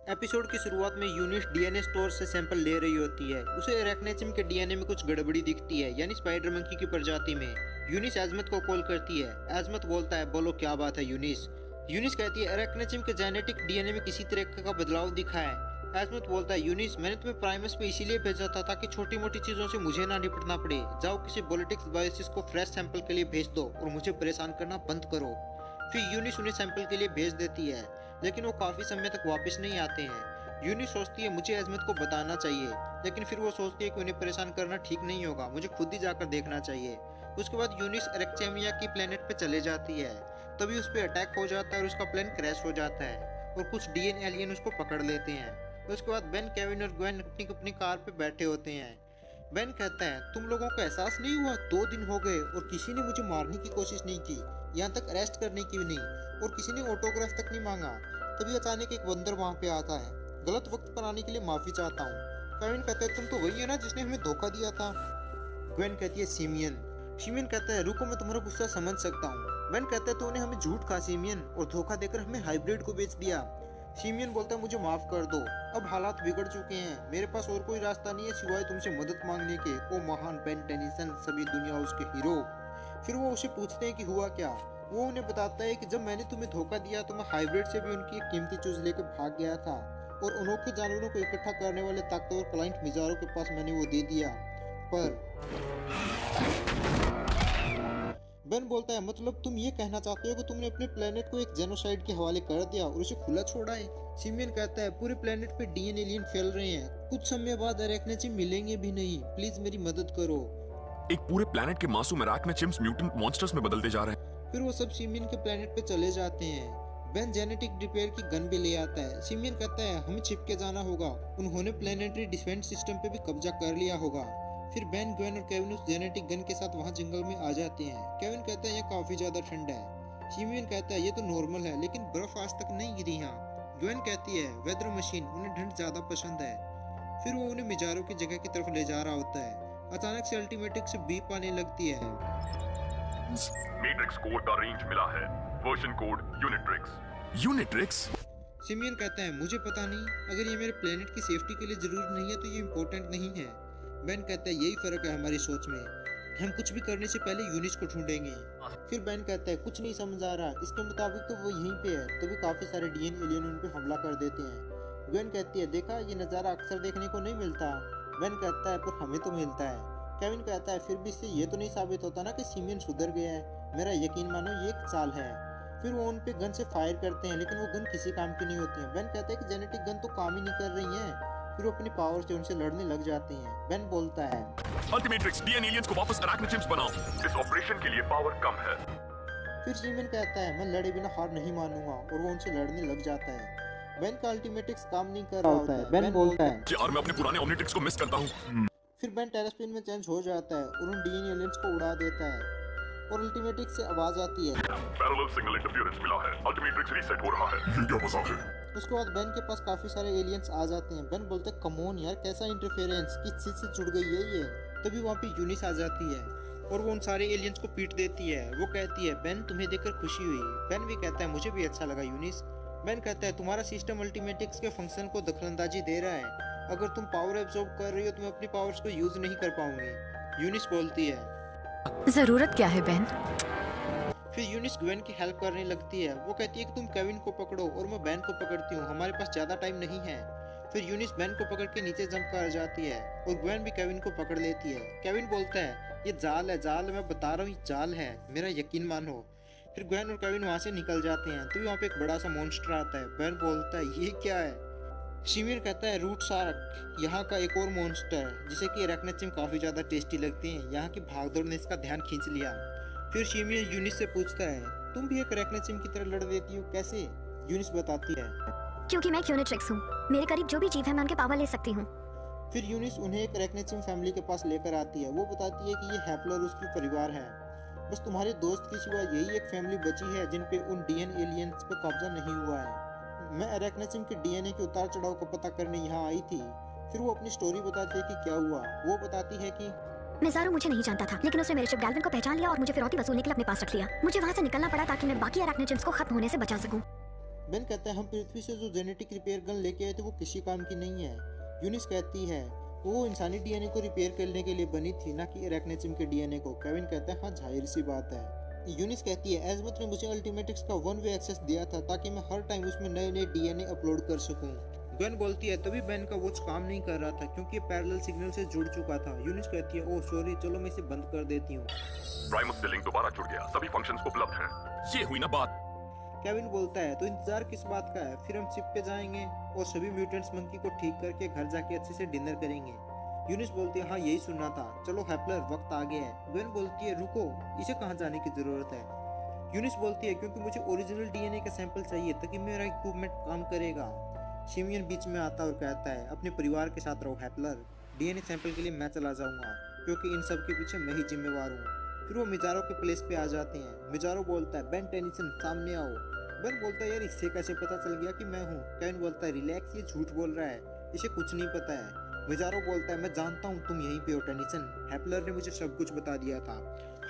Episode की शुरुआत में यूनिस डीएनए स्टोर से सैंपल ले रही होती है। उसे अरेक्नेचिम के डीएनए में कुछ गड़बड़ी दिखती है, यानी स्पाइडर मंकी की प्रजाति में। यूनिस एजमत को कॉल करती है। एजमत बोलता है, बोलो क्या बात है यूनिस। यूनिस कहती है, अरेक्नेचिम के जेनेटिक डीएनए में किसी तरह का बदलाव दिखा है। एजमत बोलता है, यूनिस मैंने तुम्हें प्राइमस पे इसीलिए भेजा था ताकि छोटी मोटी चीजों से मुझे ना निपटना पड़े। जाओ किसी बोलेटिक्स बायोसिस को फ्रेश सैंपल के लिए भेज दो और मुझे परेशान करना बंद करो। फिर यूनिस उन्हें सैंपल के लिए भेज देती है, लेकिन वो काफी समय तक वापस नहीं आते हैं। यूनिस सोचती है मुझे अजमत को बताना चाहिए, लेकिन फिर वो सोचती है कि उन्हें परेशान करना ठीक नहीं होगा, मुझे खुद ही जाकर देखना चाहिए। उसके बाद यूनिस एरेक्चेमिया की प्लेनेट पे चले जाती है। तभी उस पर अटैक हो जाता है और उसका प्लेन क्रैश हो जाता है और कुछ डीएनए एलियन उसको पकड़ लेते हैं। उसके बाद बेन, केविन और ग्वेन अपनी कार पे बैठे होते हैं। बेन कहता है, तुम लोगों को एहसास नहीं हुआ 2 दिन हो गए और किसी ने मुझे मारने की कोशिश नहीं की, यहाँ तक अरेस्ट करने की भी नहीं, और किसी ने ऑटोग्राफ तक नहीं मांगा। तभी अचानक एक बंदर वहाँ पे आता है। गलत वक्त पर आने के लिए माफी चाहता हूँ। केविन कहता है, तुम तो वही है ना जिसने हमें धोखा दिया था। ग्वेन कहती है, सिमियन। सिमियन कहता है, रुको मैं तुम्हारा गुस्सा समझ सकता हूँ। बेन कहता है, तूने हमें झूठ कहा सिमियन, और धोखा देकर हमें हाइब्रिड को बेच दिया। सिमियन बोलता है, मुझे माफ कर दो, अब हालात बिगड़ चुके हैं, मेरे पास और कोई रास्ता नहीं है सिवाय तुमसे मदद मांगने के। ओ महान बेन टेनिसन, सभी दुनिया उसके हीरो। फिर वो उसे पूछते हैं कि हुआ क्या। वो उन्हें बताता है कि जब मैंने तुम्हें धोखा दिया तो मैं हाइब्रिड से भी उनकी एक कीमती चीज लेकर भाग गया था, और अनोखे जानवरों को इकट्ठा करने वाले ताकतवर क्लाइंट मिजारों के पास मैंने वो दे दिया। पर बेन बोलता है, मतलब तुम ये कहना चाहते हो कि तुमने अपने प्लेनेट को एक जेनोसाइड के हवाले कर दिया और उसे खुला छोड़ा है। सिमियन कहता है, पूरे प्लेनेट पे डीएनए एलियन फैल रहे हैं, कुछ समय बाद अरेक्नेचिम मिलेंगे भी नहीं, प्लीज मेरी मदद करो। एक पूरे प्लेनेट के मासूम अरेक्नेचिम्स म्यूटेंट मॉन्स्टर्स में बदलते जा रहे हैं। फिर वो सब सिमियन के प्लेनेट पे चले जाते हैं। बेन जेनेटिक रिपेयर की गन भी ले आता है। सिमियन कहता है, हमें छिपके जाना होगा, उन्होंने प्लेनेटरी डिफेंस सिस्टम पे भी कब्जा कर लिया होगा। फिर बेन, ग्वेन और केविन उस जेनेटिक गन के साथ वहाँ जंगल में आ जाते हैं। केविन कहता है, ये काफी ज्यादा ठंडा है। सिमियन कहता है, ये तो नॉर्मल है, लेकिन बर्फ आज तक नहीं गिरी यहाँ। ग्वेन कहती है, वेदर मशीन, उन्हें ठंड ज्यादा पसंद है। फिर वो उन्हें मिजारों की जगह की तरफ ले जा रहा होता है। अचानक से अल्टीमेटिक से बीप आने लगती है। मैट्रिक्स कोड का रेंज मिला है, वर्जन कोड यूनिट्रिक्स। यूनिट्रिक्स? सिमियन कहता है, मुझे पता नहीं, अगर ये मेरे प्लेनेट की सेफ्टी के लिए जरूरी नहीं है तो ये इम्पोर्टेंट नहीं है। बेन कहता है, यही फर्क है हमारी सोच में, हम कुछ भी करने से पहले यूनिस को ढूंढेंगे। फिर बेन कहता है, कुछ नहीं समझ आ रहा, इसके मुताबिक तो वो यहीं पे है। तभी काफी सारे डीएनए एलियन उन पे हमला कर देते हैं। बेन कहती है, देखा ये नज़ारा अक्सर देखने को नहीं मिलता। बेन कहता है, पर हमें तो मिलता है। केविन कहता है, फिर भी इससे ये तो नहीं साबित होता ना कि सिमियन सुधर गया है, मेरा यकीन मानो ये एक चाल है। फिर वो उन पे गन से फायर करते हैं, लेकिन वो गन किसी काम की नहीं होती है। बेन कहता है कि जेनेटिक गन तो काम ही नहीं कर रही है। फिर वो अपनी पावर से उनसे लड़ने लग जाते हैं। बेन बोलता है, अल्टीमेट्रिक्स, डीएनए एलियंस को वापस अरेक्नेचिम्स बनाओ। इस ऑपरेशन के लिए पावर कम है। फिर सिमियन कहता है, मैं लड़े बिना हार नहीं मानूंगा, और वो उनसे लड़ने लग जाता है। बेन का अल्टीमेटिक्स काम नहीं कर रहा होता है। बेन बोलता है, यार मैं अपने पुराने ओमनिट्रिक्स को मिस करता हूँ। फिर बेन टेरेस्पिन में चेंज हो जाता है और उन डीएनए एलियंस को उड़ा देता है, और अल्टीमेटिक्स से आवाज आती है, पैरेलल सिग्नल इंटरफेरेंस मिला है, अल्टीमेट्रिक्स रीसेट हो रहा है। ये क्या मजाक है? उसके बाद बेन के पास काफी सारे एलियंस आ जाते हैं। बेन बोलते हैं, कमोन यार, कैसा इंटरफेरेंस, किस चीज से जुड़ गई है ये। तभी वहाँ पे यूनिस आ जाती है और वो उन सारे एलियंस को पीट देती है। वो कहती है, बेन तुम्हें देखकर खुशी हुई। बेन भी कहता है, मुझे भी अच्छा लगा यूनिस। बेन कहता है, तुम्हारा सिस्टम अल्टीमेटिक्स के फंक्शन को दखलंदाजी दे रहा है, अगर तुम पावर एब्जॉर्ब कर रही हो तो मैं अपनी पावर्स को यूज नहीं कर पाऊंगी। यूनिस बोलती है, जरूरत क्या है बेन? फिर यूनिस ग्वेन की हेल्प करने लगती है। वो कहती है कि तुम केविन को पकड़ो और मैं बेन को पकड़ती हूँ, हमारे पास ज्यादा टाइम नहीं है। फिर यूनिस बेन को पकड़ के नीचे जंप कर जाती है और ग्वेन भी केविन को पकड़ लेती है। केविन बोलता है, ये जाल है, जाल, मैं बता रहा हूँ ये जाल है, मेरा यकीन मानो। फिर ग्वेन और केविन वहाँ से निकल जाते हैं। तो वहाँ पे एक बड़ा सा मॉन्स्टर आता है। बेन बोलता है, ये क्या है। सिमियन कहता है, रूट शार्क, यहाँ का एक और मॉन्स्टर है जिसे कि अरेक्नेचिम काफी ज्यादा टेस्टी लगती हैं, यहाँ की भागदौड़ ने इसका ध्यान खींच लिया। फिर सिमियन यूनिस से पूछता है, तुम भी एक अरेक्नेचिम की तरह लड़ देती हो, कैसे। यूनिस बताती है, क्योंकि मैं यूनिट्रिक्स हूँ, मेरे करीब जो भी जीव है मैं उनके पावर ले सकती हूँ। फिर यूनिस उन्हें एक अरेक्नेचिम फैमिली के पास लेकर आती है। वो बताती है कि ये हैप्लर उसकी परिवार है, बस तुम्हारे दोस्त के सिवा यही एक फैमिली बची है जिन पे उन डीएनए एलियंस पे कब्जा नहीं हुआ है। मैं अरेक्नेचिम के डीएनए के उतार चढ़ाव का पता करने यहाँ आई थी। फिर वो अपनी स्टोरी बताती है कि क्या हुआ। वो बताती है कि मिज़ारो मुझे नहीं जानता था, लेकिन उसने मेरे शिप गैल्विन को पहचान लिया और मुझे फिरौती वसूलने के लिए अपने पास रख लिया। मुझे वहाँ से निकलना पड़ा ताकि मैं बाकी अरेक्नेचिम्स को खत्म होने से बचा सकूं। बेन कहता है हम पृथ्वी से जो जेनेटिक रिपेयर गन लेके आए थे वो किसी काम की नहीं है। यूनिस कहती है वो इंसानी डीएनए को रिपेयर करने के लिए बनी थी, ना कि अरेक्नेचिम के डीएनए को। केविन कहता है हाँ जाहिर सी बात है। यूनिस कहती है एज़मथ ने मुझे अल्टीमेटिक्स का वन वे एक्सेस दिया था ताकि मैं हर टाइम उसमें नए नए डीएनए अपलोड कर सकूं। गन बोलती है तभी बेन का वॉच काम नहीं कर रहा था क्योंकि ये पैरेलल सिग्नल से जुड़ चुका था। यूनिस कहती है ओह सॉरी, चलो मैं इसे बंद कर देती हूँ। प्राइमस से लिंक दोबारा जुड़ गया, सभी फंक्शंस उपलब्ध हैं। ये हुई ना बात। केविन बोलता है तो इंतजार किस बात का है, फिर हम शिप पे जाएंगे और सभी म्यूटेंट्स मंकी को ठीक करके घर जाके अच्छे से डिनर करेंगे। यूनिस बोलती है हाँ यही सुनना था, चलो हैपलर वक्त आ गया है। गwen बोलती है रुको, इसे कहाँ जाने की जरूरत है। यूनिस बोलती है क्योंकि मुझे ओरिजिनल डीएनए का सैंपल चाहिए ताकि मेरा इक्विपमेंट काम करेगा। शिमियन बीच में आता और कहता है अपने परिवार के साथ रहो हैपलर, डीएनए सैंपल के लिए मैं चला जाऊंगा क्योंकि इन सब के पीछे मैं ही जिम्मेवार हूँ। फिर वो मिजारो के प्लेस पे आ जाते हैं। मिजारो बोलता है बेन टेनिसन सामने आओ। बेन बोलता है यार इससे कैसे पता चल गया कि मैं हूँ। केविन बोलता है रिलैक्स, ये झूठ बोल रहा है, इसे कुछ नहीं पता है। मिजारो बोलता है मैं जानता हूँ तुम यहीं पे हो टेनिसन, हैपलर ने मुझे सब कुछ बता दिया था,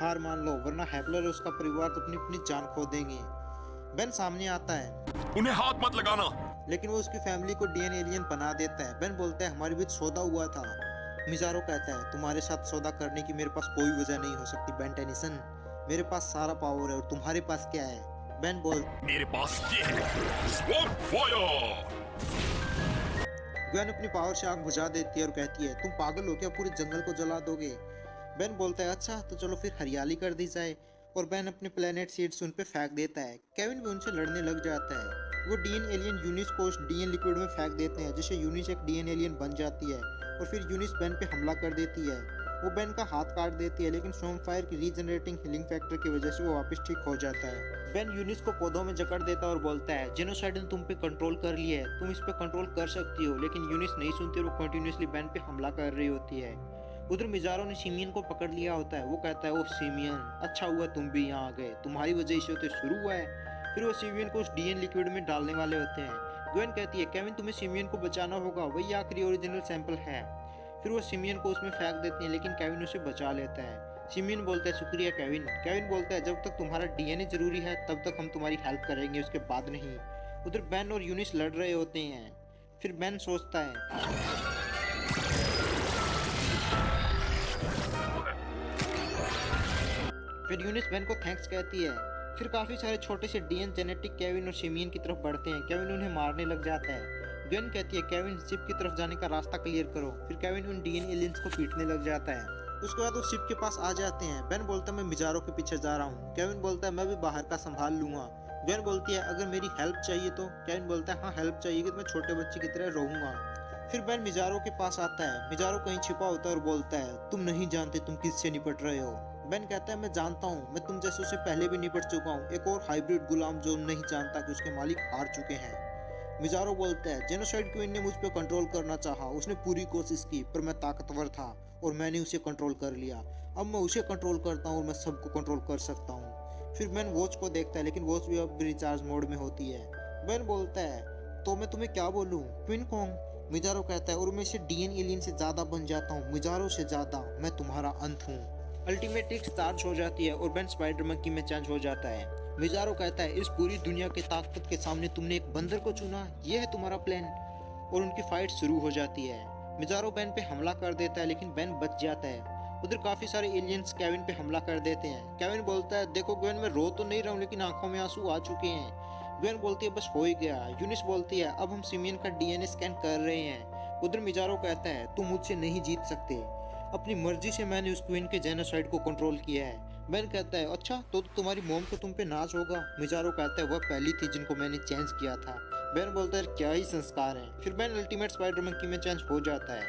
हार मान लो वरना हैपलर और उसका परिवार तो अपनी अपनी जान खो देंगे। बेन सामने आता है उन्हें हाथ मत लगाना। लेकिन वो उसकी फैमिली को डीएनए एलियन बना देता है। बेन बोलता है हमारे बीच सौदा हुआ था। मिजारो कहता है तुम्हारे साथ सौदा करने की मेरे पास कोई वजह नहीं हो सकती बेन टेनिसन, मेरे पास सारा पावर है और तुम्हारे पास क्या है। बेन बोल मेरे पास ये है स्वॉर्म फायर। गwen अपनी पावर से आग बुझा देती है और कहती है तुम पागल हो क्या, पूरे जंगल को जला दोगे। बेन बोलता है अच्छा तो चलो फिर हरियाली कर दी जाए, और बेन अपने प्लेनेट सीड्स उन पे फेंक देता है। केविन भी उनसे लड़ने लग जाता है। वो डीएन एलियन यूनिस को उस डीएन लिक्विड में फेंक देते हैं जिससे यूनिस एक डीएन एलियन बन जाती है, और फिर यूनिस बेन पे हमला कर देती है। वो बेन का हाथ काट देती है लेकिन स्वॉर्मफायर की रीजनरेटिंग हीलिंग फैक्टर की वजह से वो वापस ठीक हो जाता है। बेन यूनिस को पौधों में जकड़ देता है और बोलता है जेनोसाइड ने तुम पे कंट्रोल कर लिया है, तुम इस पे कंट्रोल कर सकती हो। लेकिन यूनिस नहीं सुनती, वो कंटिन्यूसली बेन पे हमला कर रही होती है। उधर मिजारो ने सिमियन को पकड़ लिया होता है। वो कहता है ओ सिमियन अच्छा हुआ तुम भी यहाँ आ गए, तुम्हारी वजह से तो शुरू हुआ है। फिर वो सिमियन को उस डीएन लिक्विड में डालने वाले होते हैं। गwen कहती है केविन तुम्हें सिमियन को बचाना होगा, वही आखिरी ओरिजिनल सैंपल है। फिर वो सिमियन को उसमें फेंक देती है लेकिन केविन उसे बचा लेता है। सिमियन बोलता है शुक्रिया केविन। केविन बोलता है जब तक तुम्हारा डीएनए जरूरी है तब तक हम तुम्हारी हेल्प करेंगे, उसके बाद नहीं। उधर बेन और यूनिस लड़ रहे होते हैं। फिर बेन सोचता है फिर यूनिस बेन को थैंक्स कहती है। फिर काफी सारे छोटे से डीएन जेनेटिक केविन और सिमियन की तरफ बढ़ते हैं। केविन उन्हें मारने लग जाता है। गwen कहती है केविन शिप की तरफ जाने का रास्ता क्लियर करो। फिर केविन उन डीएन एलियंस को पीटने लग जाता है। उसके बाद वो शिप के पास आ जाते हैं। बेन बोलता है मैं मिजारो के पीछे जा रहा हूँ। केविन बोलता है मैं भी बाहर का संभाल लूंगा। गwen बोलती है अगर मेरी हेल्प चाहिए तो। केविन बोलता है हाँ हेल्प चाहिए कि मैं छोटे बच्चे की तरह रहूंगा। फिर बेन मिजारो के पास आता है। मिजारो कहीं छिपा होता है और बोलता है तुम नहीं जानते तुम किससे निपट रहे हो। बेन कहता है मैं जानता हूँ, मैं तुम जैसे उससे पहले भी निपट चुका हूँ, एक और हाइब्रिड गुलाम जो नहीं जानता कि उसके मालिक हार चुके हैं। मिजारो बोलता है जेनोसाइड क्वीन ने मुझ पर कंट्रोल करना चाहा, उसने पूरी कोशिश की पर मैं ताकतवर था और मैंने उसे कंट्रोल कर लिया। अब मैं उसे कंट्रोल करता हूँ और मैं सबको कंट्रोल कर सकता हूँ। फिर बेन वॉच को देखता है लेकिन वॉच भी अब रिचार्ज मोड में होती है। बेन बोलता है तो मैं तुम्हें क्या बोलूँ क्वीन कॉन्ग। मिजारो कहता है और मैं इसे डीएन एलियन से ज्यादा बन जाता हूँ, मिजारो से ज्यादा, मैं तुम्हारा अंत हूँ। अल्टीमेटिक्स चार्ज हो जाती है और बेन स्पाइडर मंकी में चेंज हो जाता है। मिजारो कहता है इस पूरी दुनिया की ताकत के सामने तुमने एक बंदर को चुना, यह है तुम्हारा प्लान। और उनकी फाइट शुरू हो जाती है। मिजारो बेन पे हमला कर देता है लेकिन बेन बच जाता है। उधर काफी सारे एलियंस केविन पे हमला कर देते हैं। केविन बोलता है देखो गwen मैं रो तो नहीं रहा हूँ लेकिन आंखों में आंसू आ चुके हैं। गwen बोलती है बस हो ही गया। यूनिस बोलती है अब हम सिमियन का डीएनए स्कैन कर रहे हैं। उधर मिजारो कहता है तुम मुझसे नहीं जीत सकते, अपनी मर्जी से मैंने उस क्वीन के जेनोसाइड को कंट्रोल किया है। बेन कहता है अच्छा तो तुम्हारी मॉम को तुम पे नाज होगा। मिजारो कहता है वह पहली थी जिनको मैंने चेंज किया था। बेन बोलता है क्या ही संस्कार है। फिर बेन अल्टीमेट स्पाइडर मंकी में चेंज हो जाता है।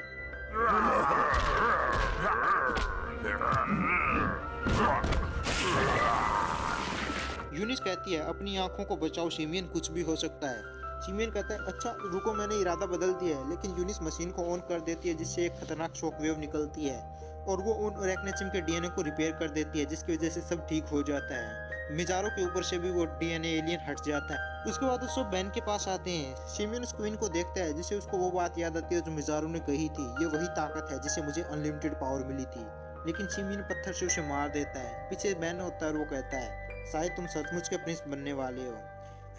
यूनिस कहती है अपनी आंखों को बचाओ सिमियन, कुछ भी हो सकता है। सिमियन कहता है अच्छा रुको मैंने इरादा बदल दिया है। लेकिन यूनिस मशीन को ऑन कर देती है जिससे एक खतरनाक शॉक वेव निकलती है और वो उन अरेक्नेचिम के डीएनए को रिपेयर कर देती है जिसकी वजह से सब ठीक हो जाता है। मिजारो के ऊपर से भी वो डीएनए एलियन हट जाता है। उसके बाद वो सब बेन के पास आते हैं। सिमियन उस क्वीन को देखता है जिससे उसको वो बात याद आती है जो मिजारो ने कही थी, ये वही ताकत है जिससे मुझे अनलिमिटेड पावर मिली थी। लेकिन सिमियन पत्थर से उसे मार देता है। पीछे बेन होता है और वो कहता है शायद तुम सचमुच के प्रिंस बनने वाले हो।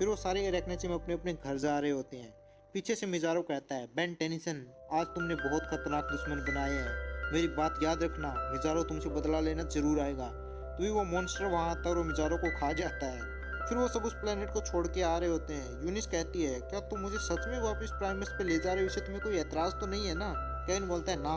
फिर वो सारे अरेकनेचियम अपने अपने घर जा रहे होते हैं। पीछे से मिजारो कहता है, बेन टेनिसन, आज तुमने बहुत खतरनाक दुश्मन बनाए हैं, मेरी बात याद रखना, मिजारो तुमसे बदला लेना जरूर आएगा। तभी वो मॉन्स्टर वहाँ आता है और वो मिजारो को खा जाता है। फिर वो सब उस प्लेनेट को छोड़ के आ रहे होते हैं। यूनिस कहती है, क्या तुम मुझे सच में वापस प्राइमस पे ले जा रहे हो, इससे तुम्हें कोई एतराज तो नहीं है ना? केविन बोलता है, ना,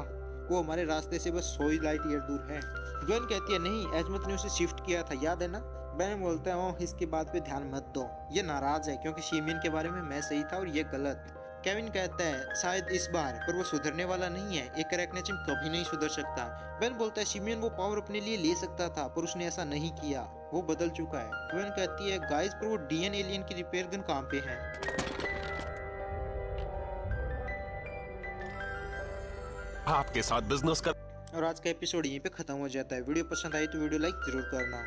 वो हमारे रास्ते से बस 100 लाइट ईयर दूर है। ग्वेन कहती है, नहीं, एजमत ने उसे शिफ्ट किया था, याद है ना? बेन बोलता है, ओह, इसकी बात पे ध्यान मत दो, ये नाराज है क्योंकि शिमियन के बारे में मैं सही था और ये गलत। केविन कहता है, शायद इस बार, पर वो सुधरने वाला नहीं है, एक अरेकनेचियम कभी नहीं सुधर सकता। बेन बोलता है, शिमियन वो पावर अपने लिए ले सकता था पर उसने ऐसा नहीं किया, वो बदल चुका है। ग्वेन कहती है, गाइस, पर वो डीएन एलियन की रिपेयर गन कहाँ पे है? आपके साथ बिजनेस कर। और आज का एपिसोड यहीं पे खत्म हो जाता है। वीडियो पसंद आई तो वीडियो लाइक जरूर करना।